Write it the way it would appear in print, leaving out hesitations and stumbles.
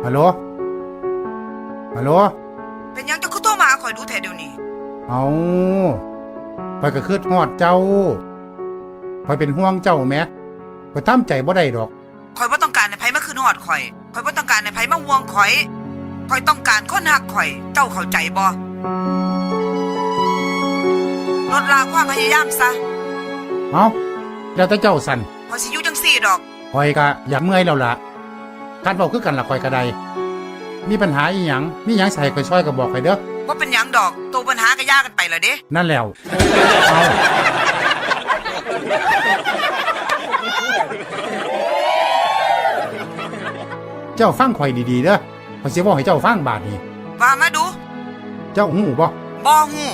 ฮัลโหลฮัลโหลเป็นหยังเจ้าคือโทรมาหาข่อยดูแท้เดี๋ยวนี้เอาข้อยก็คิดฮอดเจ้าข้อยเป็นห่วงเจ้าแหมข้อยทำใจบ่ได้ดอกข่อยบ่ต้องการให้ไผมาคืนฮอดข่อยบ่ต้องการให้ไผมาห่วงข่อยต้องการคนฮักข่อยเจ้าเข้าใจบ่ลดละความพยายามซะเอาแล้วแต่เจ้าสั่นข่อยสิอยู่จังซี่ดอกข้อยก็อยากเมื่อยแล้วล่ะการเว้าคือกันล่ะข้อยก็ได้มีปัญหาอีหยังมีหยังสิให้ข้อยช่วยก็บอกข้อยเด้อบ่เป็นหยังดอกโตปัญหาก็ย่ากันไปแล้วเด้นั่นแล้วเอาเจ้าฟังข่อยดีๆเด้อข้อยสิเว้าให้เจ้าฟังบาดนี้ว่ามาดูเจ้าฮู้บ่บ่ฮู้